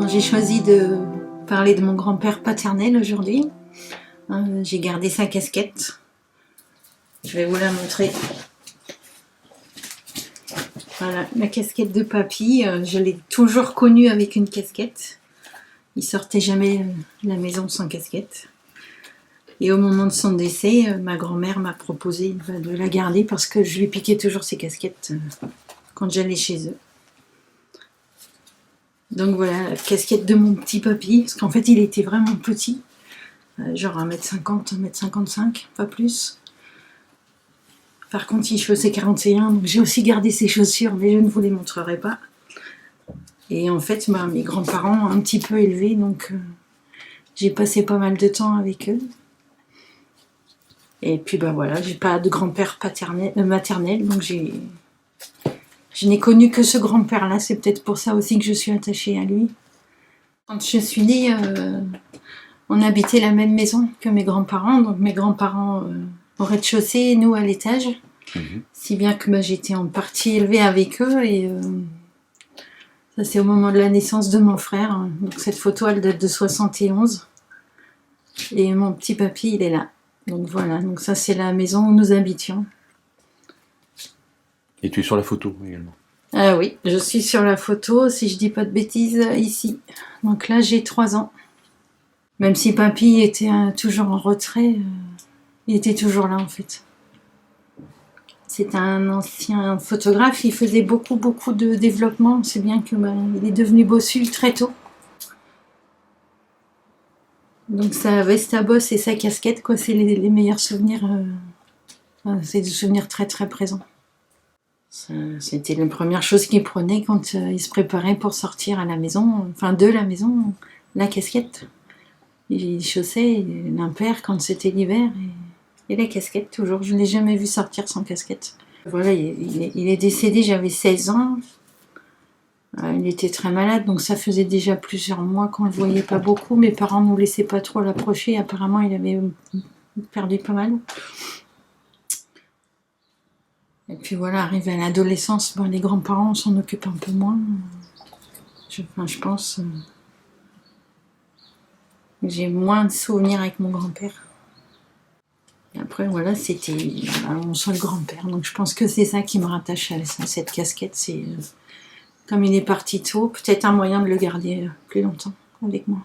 J'ai choisi de parler de mon grand-père paternel aujourd'hui. J'ai gardé sa casquette. Je vais vous la montrer. Voilà, la casquette de papy. Je l'ai toujours connu avec une casquette. Il sortait jamais de la maison sans casquette. Et au moment de son décès, ma grand-mère m'a proposé de la garder parce que je lui piquais toujours ses casquettes quand j'allais chez eux. Donc voilà, la casquette de mon petit papy, parce qu'en fait il était vraiment petit, genre 1m50, 1m55, pas plus. Par contre il faisait 41, donc j'ai aussi gardé ses chaussures, mais je ne vous les montrerai pas. Et en fait, mes grands-parents ont un petit peu élevé, donc j'ai passé pas mal de temps avec eux. Et puis voilà, j'ai pas de grand-père maternel, donc je n'ai connu que ce grand-père-là, c'est peut-être pour ça aussi que je suis attachée à lui. Quand je suis née, on habitait la même maison que mes grands-parents, donc mes grands-parents au rez-de-chaussée et nous à l'étage. Si bien que j'étais en partie élevée avec eux, et ça c'est au moment de la naissance de mon frère. Donc cette photo elle date de 71, et mon petit papy il est là. Donc voilà, donc ça c'est la maison où nous habitions. Et tu es sur la photo également? Ah oui, je suis sur la photo, si je dis pas de bêtises, ici. Donc là, j'ai 3 ans. Même si papy était toujours en retrait, il était toujours là en fait. C'est un ancien photographe, il faisait beaucoup de développement. C'est bien que il est devenu bossu très tôt. Donc sa veste à bosse et sa casquette, quoi, c'est les meilleurs souvenirs. C'est des souvenirs très présents. C'était la première chose qu'il prenait quand il se préparait pour sortir à la maison, enfin de la maison, la casquette. Il chaussait l'impair quand c'était l'hiver, et la casquette toujours. Je ne l'ai jamais vu sortir sans casquette. Voilà, il est décédé, j'avais 16 ans. Il était très malade, donc ça faisait déjà plusieurs mois qu'on ne le voyait pas beaucoup. Mes parents ne nous laissaient pas trop l'approcher, apparemment il avait perdu pas mal. Et puis voilà, arrivé à l'adolescence, les grands-parents s'en occupent un peu moins. Je pense. J'ai moins de souvenirs avec mon grand-père. Et après, voilà, c'était mon seul grand-père. Donc je pense que c'est ça qui me rattache à cette casquette. C'est comme il est parti tôt, peut-être un moyen de le garder plus longtemps avec moi.